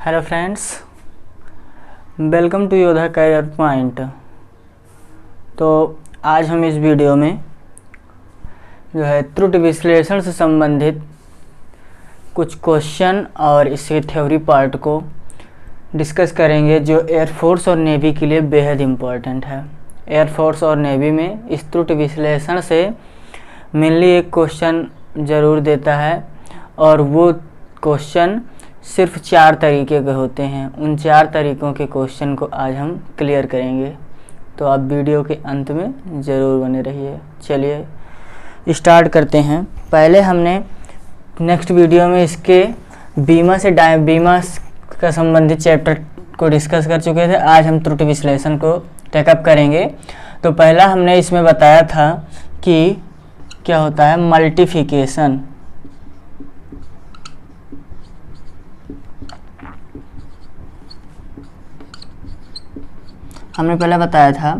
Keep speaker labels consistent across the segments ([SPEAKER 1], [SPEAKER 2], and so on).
[SPEAKER 1] Hello friends, welcome to योद्धा career point. तो आज हम इस वीडियो में जो है त्रुटि विश्लेषण से संबंधित कुछ क्वेश्चन और इसके थ्योरी पार्ट को डिस्कस करेंगे जो एयरफोर्स और नेवी के लिए बेहद इम्पोर्टेंट है। एयरफोर्स और नेवी में इस त्रुटि विश्लेषण से मेनली एक क्वेश्चन ज़रूर देता है और वो क्वेश्चन सिर्फ 4 तरीके के होते हैं। उन 4 तरीक़ों के क्वेश्चन को आज हम क्लियर करेंगे, तो आप वीडियो के अंत में ज़रूर बने रहिए। चलिए स्टार्ट करते हैं। पहले हमने नेक्स्ट वीडियो में इसके बीमा का संबंधित चैप्टर को डिस्कस कर चुके थे। आज हम त्रुटि विश्लेषण को टेकअप करेंगे। तो पहला हमने इसमें बताया था कि क्या होता है मल्टीप्लिकेशन। हमने पहले बताया था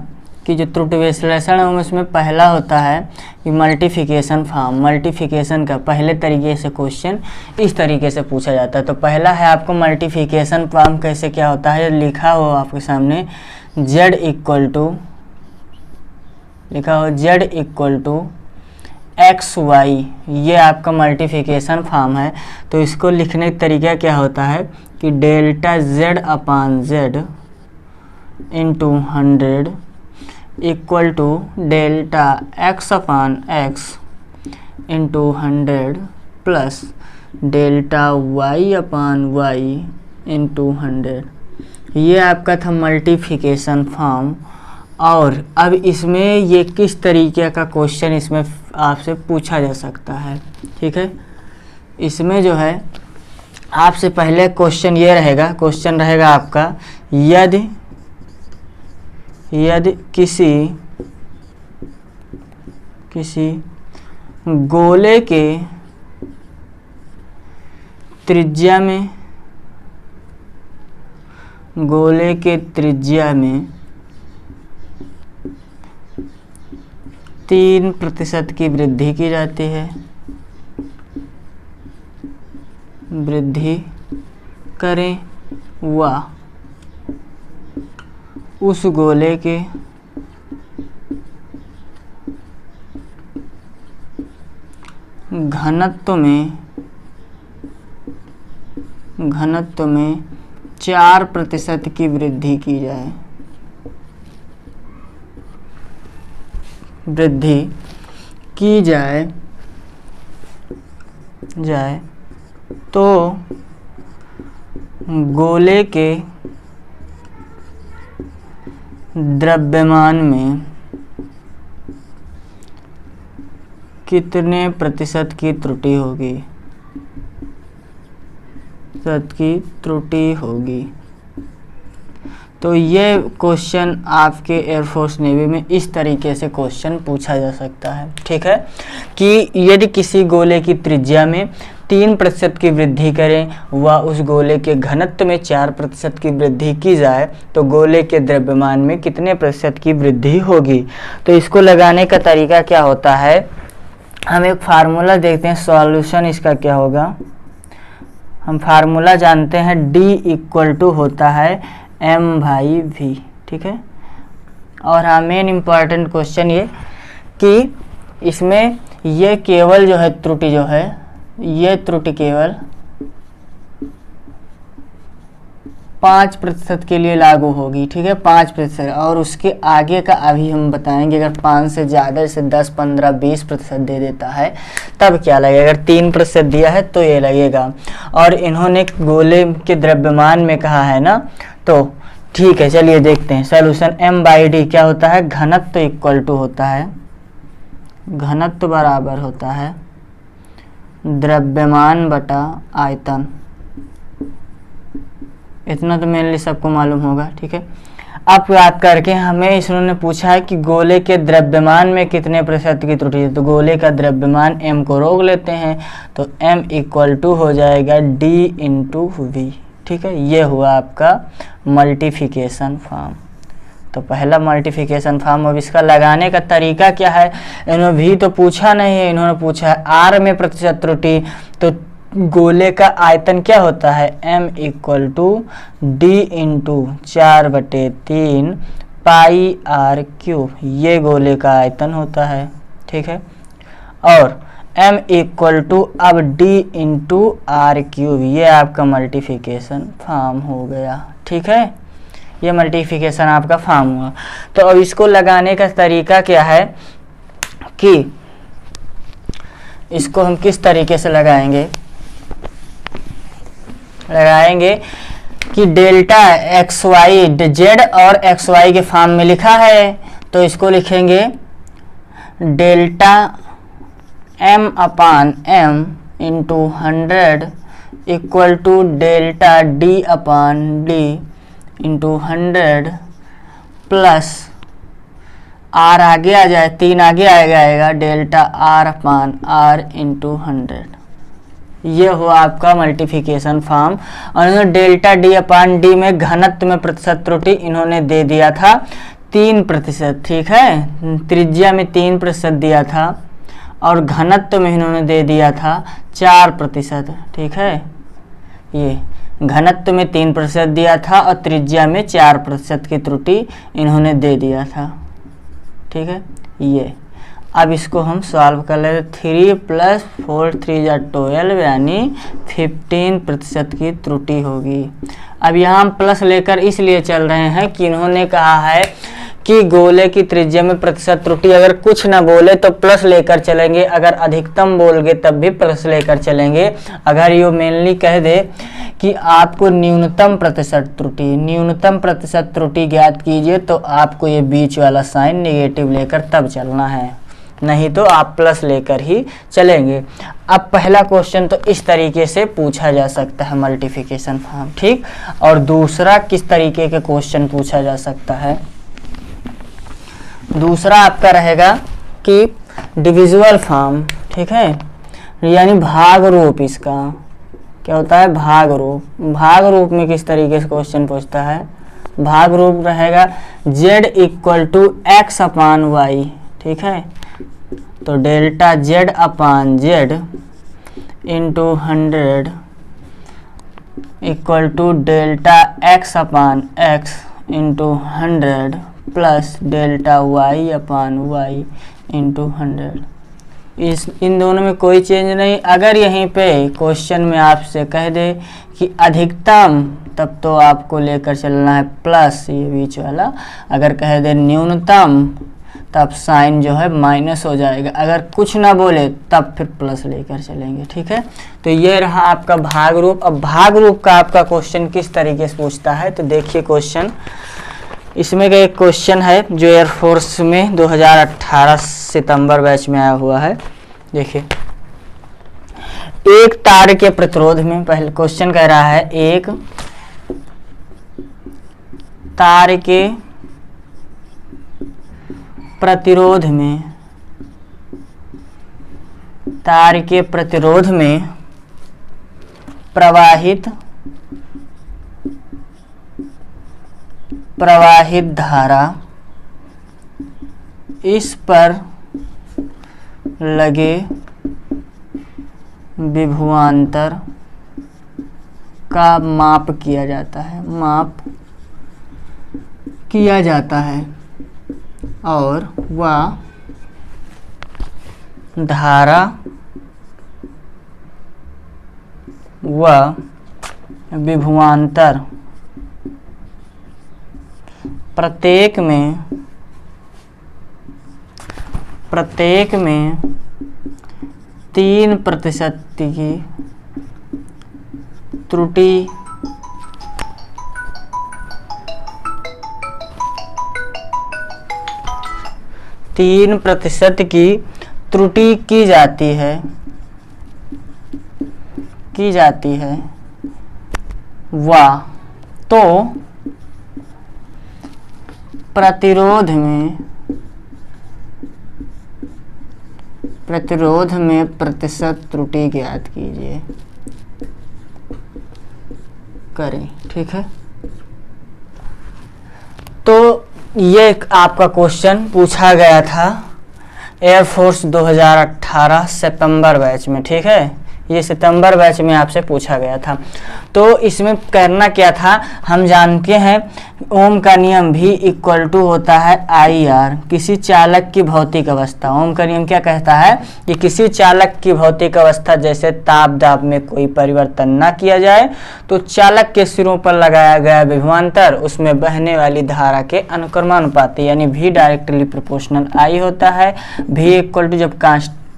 [SPEAKER 1] कि जो त्रुटि विश्लेषण है उसमें पहला होता है कि मल्टीप्लिकेशन फॉर्म। मल्टीप्लिकेशन का पहले तरीके से क्वेश्चन इस तरीके से पूछा जाता है। तो पहला है आपको मल्टीप्लिकेशन फॉर्म कैसे क्या होता है, लिखा हो आपके सामने z इक्वल टू XY, ये आपका मल्टीप्लिकेशन फॉर्म है। तो इसको लिखने का तरीका क्या होता है कि delta Z upon Z into 100 equal to delta X upon X into 100 plus delta Y upon Y into 100। ये आपका था मल्टीप्लिकेशन फॉर्म। और अब इसमें ये किस तरीके का क्वेश्चन इसमें आपसे पूछा जा सकता है, ठीक है। इसमें जो है आपसे पहले क्वेश्चन ये रहेगा, क्वेश्चन रहेगा आपका यदि किसी गोले के त्रिज्या में 3% की वृद्धि की जाती है, वृद्धि करें व उस गोले के घनत्व में 4% की वृद्धि की जाए, तो गोले के द्रव्यमान में कितने प्रतिशत की त्रुटि होगी। तो ये क्वेश्चन आपके एयरफोर्स नेवी में इस तरीके से क्वेश्चन पूछा जा सकता है, ठीक है, कि यदि किसी गोले की त्रिज्या में 3% की वृद्धि करें व उस गोले के घनत्व में 4% की वृद्धि की जाए तो गोले के द्रव्यमान में कितने प्रतिशत की वृद्धि होगी। तो इसको लगाने का तरीका क्या होता है, हम एक फार्मूला देखते हैं। सॉल्यूशन इसका क्या होगा, हम फार्मूला जानते हैं D इक्वल टू होता है M/V, ठीक है। और हाँ, मेन इम्पॉर्टेंट क्वेश्चन ये कि इसमें ये केवल जो है त्रुटि जो है ये त्रुटि केवल 5% के लिए लागू होगी, ठीक है, 5%। और उसके आगे का अभी हम बताएंगे। अगर 5 से ज़्यादा जैसे 10, 15, 20% दे देता है तब क्या लगेगा। अगर 3% दिया है तो ये लगेगा। और इन्होंने गोले के द्रव्यमान में कहा है ना, तो ठीक है, चलिए देखते हैं सॉल्यूशन। M/D क्या होता है, घनत्व इक्वल टू होता है, घनत्व बराबर होता है द्रव्यमान बटा आयतन। इतना तो मेनली सबको मालूम होगा, ठीक है। अब याद करके हमें इन्होंने पूछा है कि गोले के द्रव्यमान में कितने प्रतिशत की त्रुटि है। तो गोले का द्रव्यमान m को रोक लेते हैं, तो m इक्वल टू हो जाएगा D इंटू V, ठीक है। ये हुआ आपका मल्टीप्लिकेशन फॉर्म। तो पहला मल्टीप्लिकेशन फॉर्म। अब इसका लगाने का तरीका क्या है, इन्होंने भी तो पूछा नहीं है, इन्होंने पूछा है R में प्रतिशत त्रुटि। तो गोले का आयतन क्या होता है, m equal to D into 4/3 pi R cube, ये गोले का आयतन होता है। ठीक है, और m इक्वल टू अब d इंटू आर क्यूब, ये आपका मल्टीप्लिकेशन फॉर्म हो गया। ठीक है, ये मल्टीप्लिकेशन आपका फॉर्म हुआ। तो अब इसको लगाने का तरीका क्या है कि इसको हम किस तरीके से लगाएंगे कि डेल्टा एक्स वाई, जेड और एक्स वाई के फॉर्म में लिखा है, तो इसको लिखेंगे delta m upon m into 100 equal to delta d upon d into 100 plus r आगे आ जाए, 3 आगे आएगा delta r upon r into 100। ये हो आपका मल्टीप्लिकेशन फॉर्म। और इन्होंने डेल्टा d अपान d में घनत्व में प्रतिशत त्रुटि इन्होंने दे दिया था 3%। ठीक है, त्रिज्या में 3% दिया था और घनत्व में इन्होंने दे दिया था 4%। ठीक है, ये घनत्व में 3% दिया था और त्रिज्या में 4% की त्रुटि इन्होंने दे दिया था। ठीक है, ये अब इसको हम सॉल्व कर लेते। 3 + 4 3 = 12 यानी 15% की त्रुटि होगी। अब यहाँ हम प्लस लेकर इसलिए चल रहे हैं कि इन्होंने कहा है कि गोले की त्रिज्या में प्रतिशत त्रुटि, अगर कुछ ना बोले तो प्लस लेकर चलेंगे, अगर अधिकतम बोल गए तब भी प्लस लेकर चलेंगे। अगर ये मेनली कह दे कि आपको न्यूनतम प्रतिशत त्रुटि ज्ञात कीजिए, तो आपको ये बीच वाला साइन नेगेटिव लेकर तब चलना है, नहीं तो आप प्लस लेकर ही चलेंगे। अब पहला क्वेश्चन तो इस तरीके से पूछा जा सकता है मल्टीप्लिकेशन फॉर्म। ठीक, और दूसरा किस तरीके के क्वेश्चन पूछा जा सकता है, दूसरा आपका रहेगा कि डिविजिबल फॉर्म। ठीक है, यानी भाग रूप, इसका क्या होता है भाग रूप में किस तरीके से क्वेश्चन पूछता है, भाग रूप रहेगा z equal to X upon Y. ठीक है, तो delta z upon z into 100 equal to delta x upon x into 100 plus delta y upon y into 100। इन दोनों में कोई चेंज नहीं। अगर यहीं पे क्वेश्चन में आपसे कह दे कि अधिकतम, तब तो आपको लेकर चलना है प्लस, ये बीच वाला। अगर कह दे न्यूनतम, तब साइन जो है माइनस हो जाएगा। अगर कुछ ना बोले तब फिर प्लस लेकर चलेंगे। ठीक है, तो ये रहा आपका भाग रूप। अब भाग रूप का आपका क्वेश्चन किस तरीके से पूछता है, तो देखिए क्वेश्चन, इसमें का एक क्वेश्चन है जो एयरफोर्स में 2018 सितंबर बैच में आया हुआ है। देखिए, एक तार के प्रतिरोध में, पहले क्वेश्चन कह रहा है एक तार के प्रतिरोध में प्रवाहित धारा इस पर लगे विभवांतर का माप किया जाता है और वह धारा व विभवांतर प्रत्येक में 3% की त्रुटि की जाती है वह तो प्रतिरोध में प्रतिशत त्रुटि ज्ञात कीजिए करें। ठीक है, तो ये आपका क्वेश्चन पूछा गया था एयरफोर्स 2018 सितंबर बैच में। ठीक है, ये सितंबर बैच में आपसे पूछा गया था। तो इसमें करना क्या था, हम जानते हैं ओम का नियम भी इक्वल टू होता है IR, किसी चालक की भौतिक अवस्था। ओम का नियम क्या कहता है कि किसी चालक की भौतिक अवस्था जैसे ताप दाब में कोई परिवर्तन ना किया जाए तो चालक के सिरों पर लगाया गया विभवांतर उसमें बहने वाली धारा के अनुक्रमानुपाती यानी V डायरेक्टली प्रोपोर्शनल I होता है। V इक्वल टू जब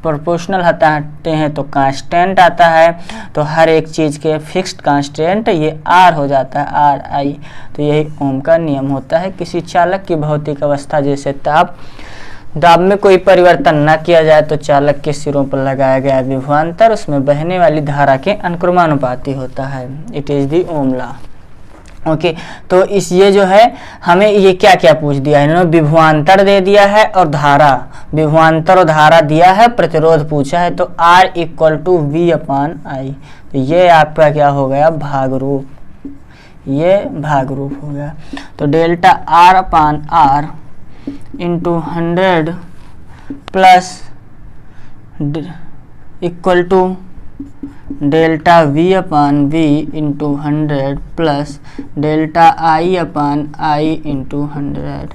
[SPEAKER 1] प्रोपोर्शनल हटाते हैं तो कांस्टेंट आता है, तो हर एक चीज़ के फिक्स्ड कांस्टेंट ये R हो जाता है RI। तो यही ओम का नियम होता है, किसी चालक की भौतिक अवस्था जैसे ताप दाब में कोई परिवर्तन न किया जाए तो चालक के सिरों पर लगाया गया विभवांतर उसमें बहने वाली धारा के अनुक्रमानुपाती होता है। It is the Ohm law. Okay, तो इस ये जो है हमें ये क्या क्या पूछ दिया है, इन्होंने विभवांतर दे दिया है और धारा, विभवांतर और धारा दिया है, प्रतिरोध पूछा है। तो R इक्वल टू V/I, तो ये आपका क्या हो गया, भाग रूप, ये भाग रूप हो गया। तो delta R/R into 100 plus equal to delta V/V into 100 plus delta I/I into 100।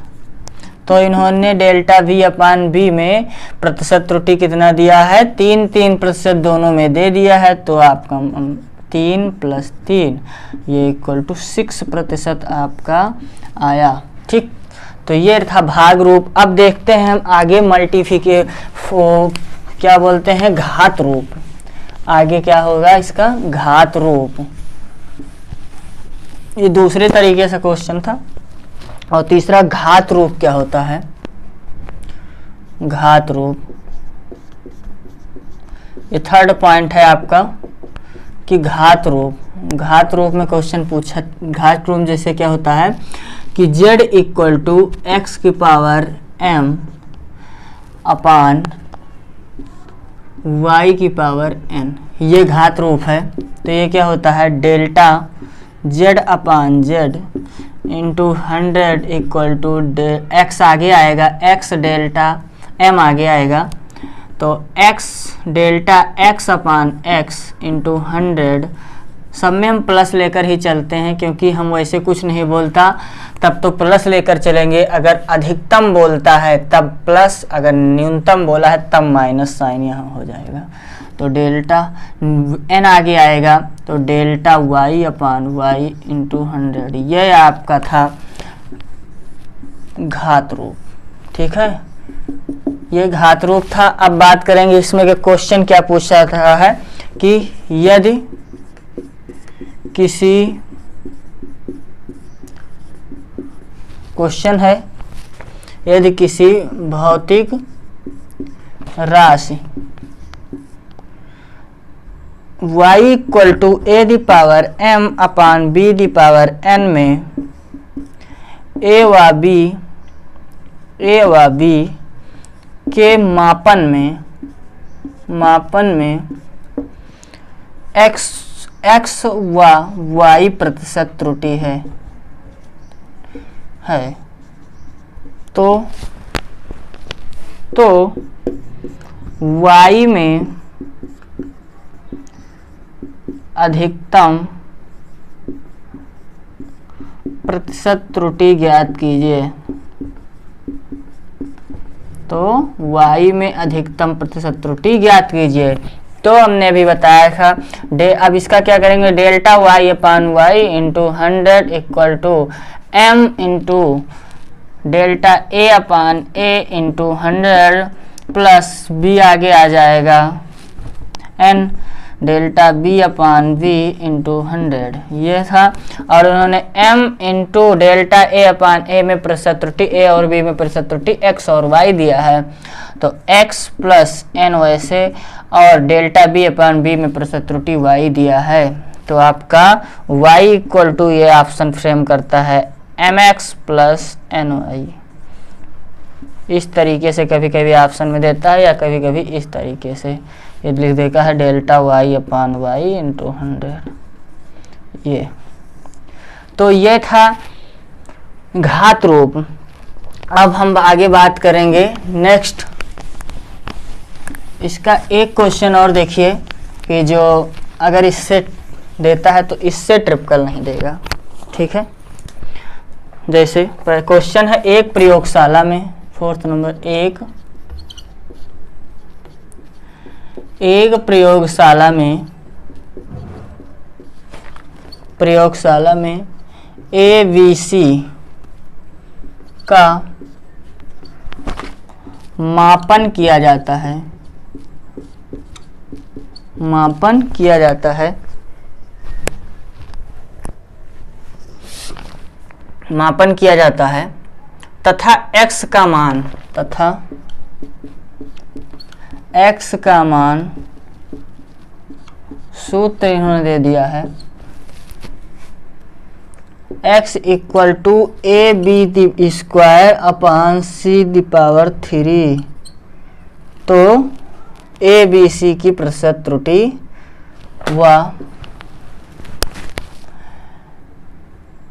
[SPEAKER 1] तो इन्होंने डेल्टा V/V में प्रतिशत त्रुटि कितना दिया है, 3% दोनों में दे दिया है। तो आपका 3 + 3 ये इक्वल टू 6% आपका आया। ठीक, तो ये था भाग रूप। अब देखते हैं हम आगे क्या बोलते हैं, घात रूप। आगे क्या होगा इसका, घात रूप। ये दूसरे तरीके से क्वेश्चन था। और तीसरा घात रूप क्या होता है, घात रूप, ये थर्ड पॉइंट है आपका कि घात रूप। घात रूप में क्वेश्चन पूछा, घात रूप जैसे क्या होता है कि Z इक्वल टू x की पावर m अपान y की पावर n, ये घात रूप है। तो ये क्या होता है, delta Z/Z into 100 equal to x आगे आएगा, x डेल्टा m आगे आएगा। तो x डेल्टा x/x इंटू 100, सब में हम प्लस लेकर ही चलते हैं क्योंकि हम वैसे कुछ नहीं बोलता तब तो प्लस लेकर चलेंगे, अगर अधिकतम बोलता है तब प्लस, अगर न्यूनतम बोला है तब माइनस साइन यहाँ हो जाएगा। तो डेल्टा n आगे आएगा, तो डेल्टा y/y इंटू 100, ये आपका था घात रूप। ठीक है, ये घात रूप था। अब बात करेंगे इसमें कि क्वेश्चन क्या पूछा रहा है कि यदि किसी, क्वेश्चन है यदि किसी भौतिक राशि y इक्वल टू a⁴m/b⁴n में a व b के मापन में x व y प्रतिशत त्रुटि है। तो y में अधिकतम प्रतिशत त्रुटि ज्ञात कीजिए। तो y में अधिकतम प्रतिशत त्रुटि ज्ञात कीजिए। तो हमने अभी बताया था अब इसका क्या करेंगे, delta y/y into 100 equal to m into delta a/a into 100 plus b आगे आ जाएगा n डेल्टा b/v इंटू 100, ये था। और उन्होंने m इंटू डेल्टा a/a में प्रतिशत त्रुटि, a और b में प्रतिशत त्रुटि x और y दिया है। तो x प्लस n वैसे, और डेल्टा b/b में प्रतिशत त्रुटि y दिया है। तो आपका y इक्वल टू, ये ऑप्शन फ्रेम करता है mx प्लस ny। इस तरीके से कभी कभी ऑप्शन में देता है या कभी कभी इस तरीके से ये लिख देगा है डेल्टा y/y इंटू 100। ये तो ये था घात रूप। अब हम आगे बात करेंगे नेक्स्ट, इसका एक क्वेश्चन और देखिए कि जो अगर इससे देता है तो इससे ट्रिपल नहीं देगा, ठीक है। जैसे क्वेश्चन है, एक प्रयोगशाला में, 4th नंबर, एक प्रयोगशाला में ABC का मापन किया जाता है, तथा x का मान सूत्र इन्होंने दे दिया है, x equal to AB² upon C⁻3। तो ABC की प्रतिशत त्रुटि व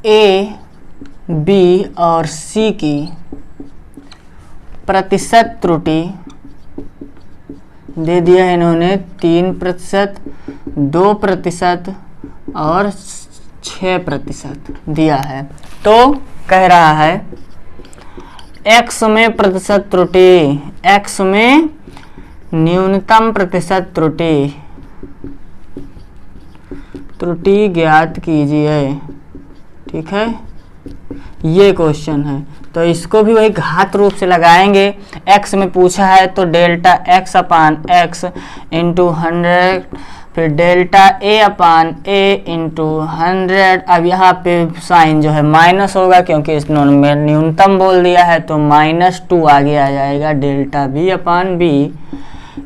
[SPEAKER 1] A, B और C की प्रतिशत त्रुटि दे दिया है इन्होंने 3%, 2% और 6% दिया है। तो कह रहा है x में प्रतिशत त्रुटि, x में न्यूनतम प्रतिशत त्रुटि ज्ञात कीजिए, ठीक है। ये क्वेश्चन है, तो इसको भी वही घात रूप से लगाएंगे। x में पूछा है तो delta x upon x into 100, फिर delta a upon a into 100। अब यहाँ पे साइन जो है माइनस होगा क्योंकि इसने न्यूनतम बोल दिया है, तो -2 आगे आ जाएगा, डेल्टा b अपान b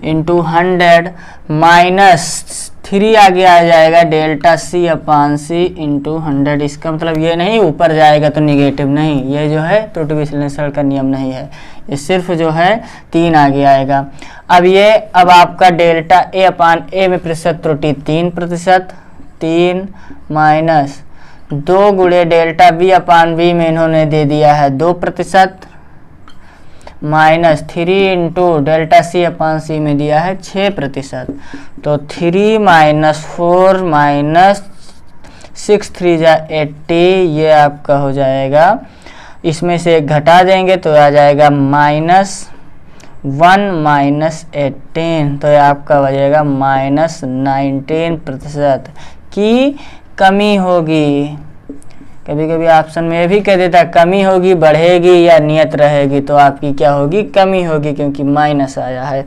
[SPEAKER 1] इंटू 100 -3 आगे आ जाएगा, डेल्टा c अपान c इंटू 100। इसका मतलब ये नहीं ऊपर जाएगा तो निगेटिव नहीं, ये जो है त्रुटि विश्लेषण का नियम नहीं है, ये सिर्फ जो है 3 आगे आएगा। अब आपका डेल्टा a अपान a में प्रतिशत त्रुटि 3%, 3 माइनस 2 गुणे डेल्टा b अपान b में इन्होंने दे दिया है 2%, -3 इंटू डेल्टा c अपान c में दिया है 6%। तो 3 - 4 -6 3 जा 80, ये आपका हो जाएगा। इसमें से एक घटा देंगे तो आ जाएगा -1 - 18, तो ये आपका बचेगा -19% की कमी होगी। कभी कभी ऑप्शन में ये भी कह देता है कमी होगी, बढ़ेगी या नियत रहेगी, तो आपकी क्या होगी, कमी होगी, क्योंकि माइनस आया है।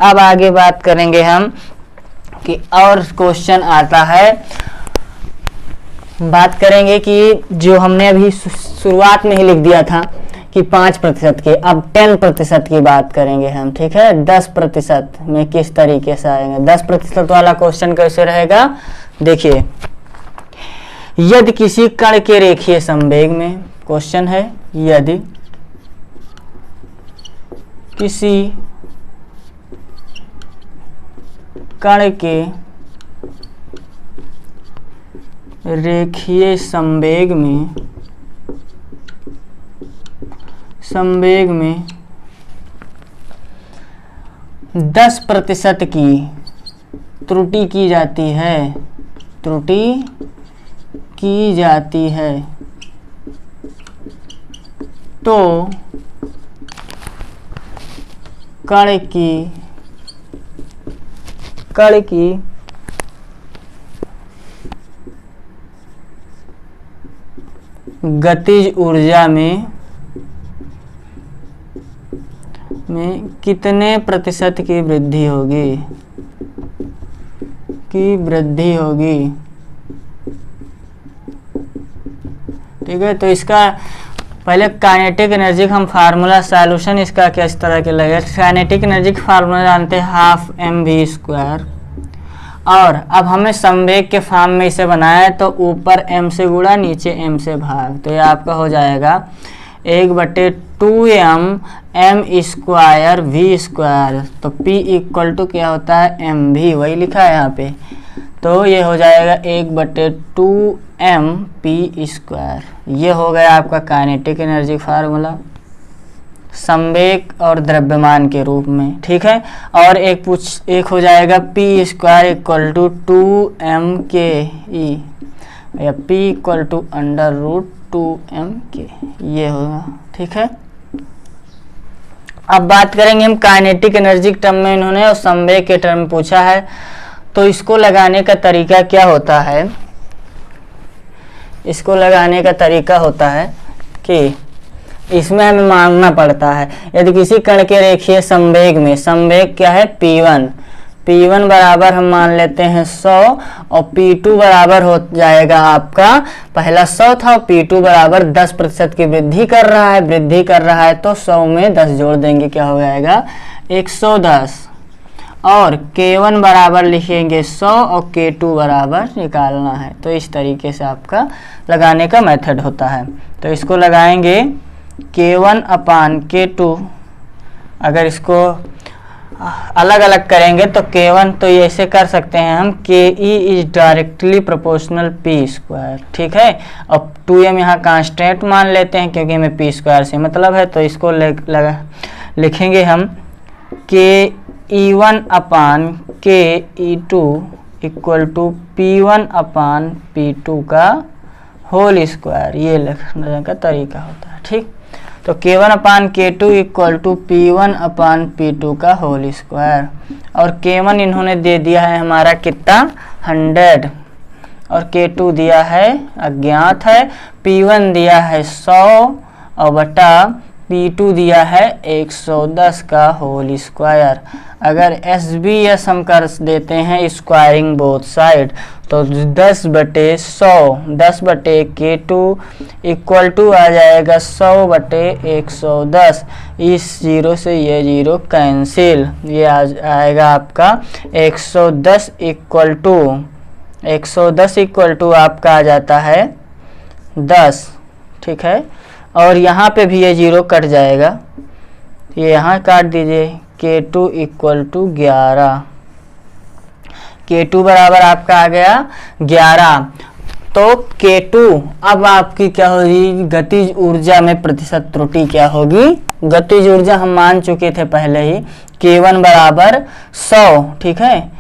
[SPEAKER 1] अब आगे बात करेंगे हम कि और क्वेश्चन आता है, बात करेंगे कि जो हमने अभी शुरुआत में ही लिख दिया था कि 5% की, अब 10% की बात करेंगे हम, ठीक है। 10% में किस तरीके से आएंगे। 10% वाला क्वेश्चन कैसे रहेगा, देखिए। यदि किसी कण के रेखीय संवेग में, क्वेश्चन है, यदि किसी कण के रेखीय संवेग में 10% की त्रुटि की जाती है, तो कण की गतिज ऊर्जा में कितने प्रतिशत की वृद्धि होगी, ठीक है। तो इसका पहले काइनेटिक एनर्जी का हम फार्मूला सॉल्यूशन इसका किस तरह के लगेगा। काइनेटिक एनर्जी का फार्मूला जानते हैं, 12mv²। और अब हमें संवेग के फॉर्म में इसे बनाया है, तो ऊपर m से गुणा, नीचे m से भाग, तो ये आपका हो जाएगा 1/2m m²v²। तो p इक्वल टू क्या होता है, mv, वही लिखा है यहाँ पे। तो ये हो जाएगा 1/2m p²। ये हो गया आपका काइनेटिक एनर्जी फार्मूला, संवेग और द्रव्यमान के रूप में, ठीक है। और एक हो जाएगा p square equal to 2m/k e या p इक्वल टू √2m/k, ये होगा, ठीक है। अब बात करेंगे हम काइनेटिक एनर्जी के टर्म में, इन्होंने और संवेग के टर्म में पूछा है। तो इसको लगाने का तरीका क्या होता है, इसको लगाने का तरीका होता है कि इसमें हमें मांगना पड़ता है, यदि किसी कण के रेखीय संवेग में, संवेग क्या है P1 बराबर हम मान लेते हैं 100 और P2 बराबर हो जाएगा आपका, पहला 100 था और P2 बराबर 10% की वृद्धि कर रहा है तो 100 में 10 जोड़ देंगे, क्या हो जाएगा 110। और K1 बराबर लिखेंगे 100 और K2 बराबर निकालना है। तो इस तरीके से आपका लगाने का मेथड होता है। तो इसको लगाएंगे K1/K2, अगर इसको अलग अलग करेंगे तो K1 तो ऐसे कर सकते हैं हम, KE is directly proportional P², ठीक है। अब 2m यहाँ कांस्टेंट मान लेते हैं क्योंकि हमें P² से मतलब है, तो इसको लिखेंगे हम KE1/KE2 इक्वल टू P1/P2 का होल स्क्वायर, ये लिखने का तरीका होता है, ठीक। तो K1/K2 इक्वल टू P1/P2 का होल स्क्वायर, और K1 इन्होंने दे दिया है हमारा कितना 100 और K2 दिया है अज्ञात है, P1 दिया है 100 और बटा P2 दिया है 110 का होल स्क्वायर। अगर SB हम कर देते हैं स्क्वायरिंग बोथ साइड, तो 10/100 इक्वल टू आ जाएगा 100/110। इस 0 से ये 0 कैंसिल, ये आएगा आपका 110 इक्वल टू आपका आ जाता है 10, ठीक है। और यहाँ पे भी ये 0 कट जाएगा, ये यहाँ काट दीजिए। K2 इक्वल टू 11, K2 बराबर आपका आ गया 11। तो K2 अब आपकी क्या होगी, गतिज ऊर्जा में प्रतिशत त्रुटि क्या होगी, गतिज ऊर्जा हम मान चुके थे पहले ही, K1 बराबर 100, ठीक है,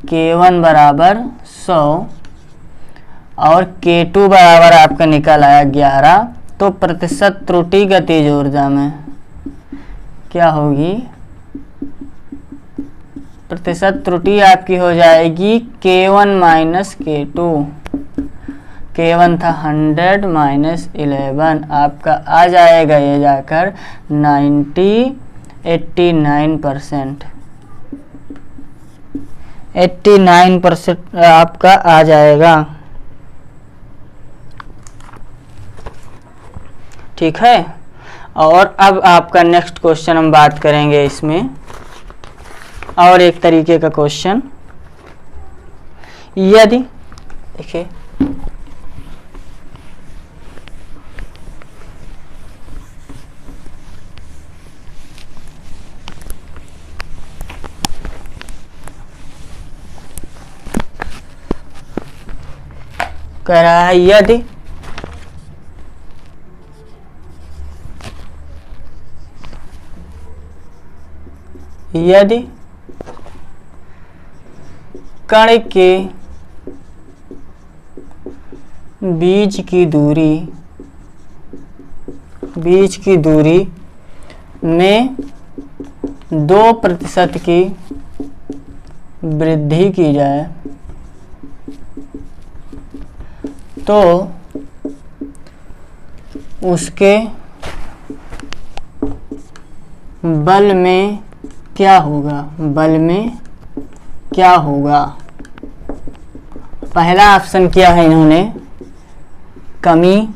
[SPEAKER 1] K1 बराबर 100 और K2 बराबर आपका निकल आया 11। तो प्रतिशत त्रुटि गतिज ऊर्जा में क्या होगी, प्रतिशत त्रुटि आपकी हो जाएगी K1 माइनस K2। K1 था 100 माइनस 11, आपका आ जाएगा ये जाकर 89% आपका आ जाएगा, ठीक है। और अब आपका नेक्स्ट क्वेश्चन हम बात करेंगे इसमें, और एक तरीके का क्वेश्चन, यदि देखिए कह रहा है यदि कण के बीच की दूरी में 2% की वृद्धि की जाए तो उसके बल में क्या होगा, पहला ऑप्शन क्या है इन्होंने, कमी।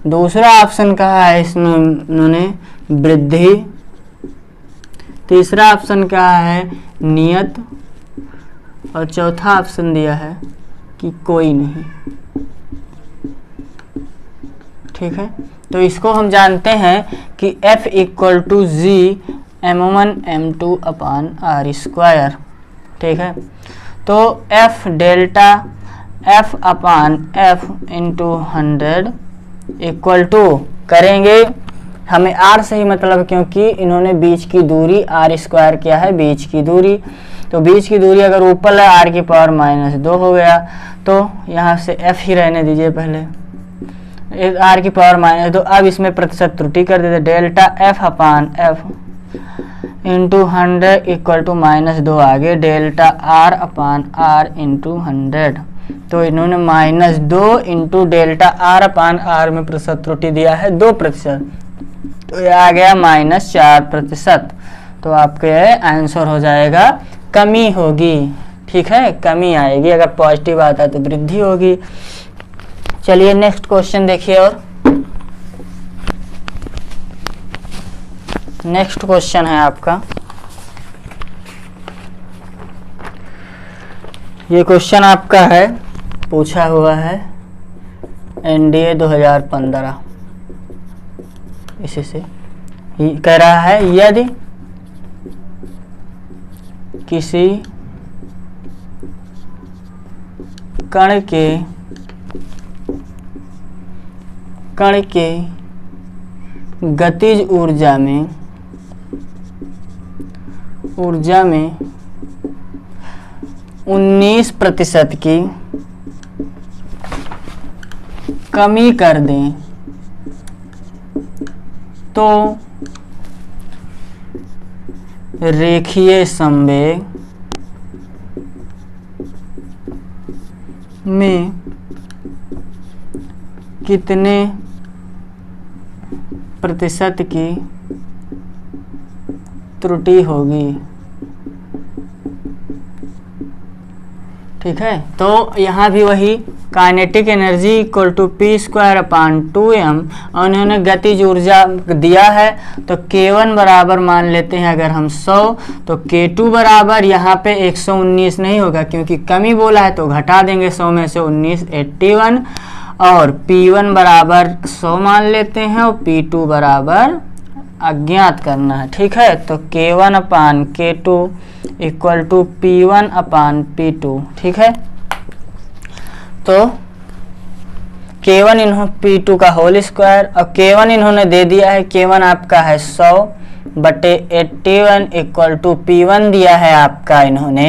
[SPEAKER 1] दूसरा ऑप्शन कहा है इसमें इन्होंने वृद्धि। तीसरा ऑप्शन कहा है नियत, और चौथा ऑप्शन दिया है कि कोई नहीं, ठीक है। तो इसको हम जानते हैं कि F equal to G m1m2/r², ठीक है। तो F delta F/F × 100 equal to करेंगे हमें r से ही मतलब, क्योंकि इन्होंने बीच की दूरी r स्क्वायर किया है, बीच की दूरी। तो बीच की दूरी अगर ऊपर है r की पावर -2 हो गया, तो यहाँ से f ही रहने दीजिए पहले, r की पावर -2। अब इसमें प्रतिशत त्रुटि कर देते, delta f upon f into 100 equal to -2 आगे delta r upon r into 100। तो इन्होंने -2 into delta r upon r में प्रतिशत त्रुटि दिया है 2%, तो ये आ गया -4%। तो आपके आंसर हो जाएगा कमी होगी, ठीक है, कमी आएगी। अगर पॉजिटिव आता है तो वृद्धि होगी। चलिए नेक्स्ट क्वेश्चन देखिए। और नेक्स्ट क्वेश्चन है आपका, ये क्वेश्चन आपका है, पूछा हुआ है NDA 2015, इसी से कह रहा है यदि किसी कण के गतिज ऊर्जा में 19% की कमी कर दें तो रेखीय संवेग में कितने प्रतिशत की त्रुटि होगी। ठीक है, तो यहाँ भी वही kinetic energy equal to p² upon 2m, और उन्होंने गतिज ऊर्जा दिया है तो k1 बराबर मान लेते हैं अगर हम 100, तो k2 बराबर यहाँ पे 119 नहीं होगा क्योंकि कमी बोला है, तो घटा देंगे 100 में से 19 81, और p1 बराबर 100 मान लेते हैं और p2 बराबर अज्ञात करना है। ठीक है, तो k1 upon k2 equal to p1 upon p2। ठीक है, तो k1 इन्होंने p2 का होल स्क्वायर, और k1 इन्होंने दे दिया है, k1 आपका है 100 बटे 81 इक्वल टू p1 दिया है आपका इन्होंने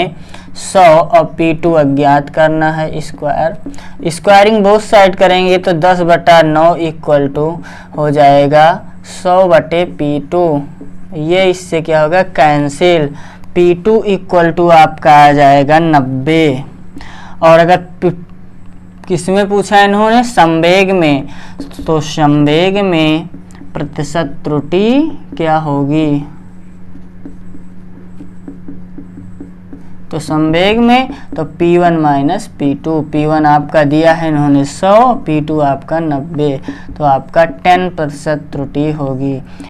[SPEAKER 1] 100 और p2 अज्ञात करना है स्क्वायर। स्क्वायरिंग बोथ साइड करेंगे तो 10/9 इक्वल टू हो जाएगा 100 बटे p2। ये इससे क्या होगा, कैंसिल। p2 इक्वल टू आपका आ जाएगा 90। और अगर किसमें पूछा है इन्होंने, संवेग में, तो संवेग में प्रतिशत त्रुटि क्या होगी, तो संवेग में तो p1 माइनस p2, p1 आपका दिया है इन्होंने 100, p2 आपका 90, तो आपका 10% त्रुटि होगी।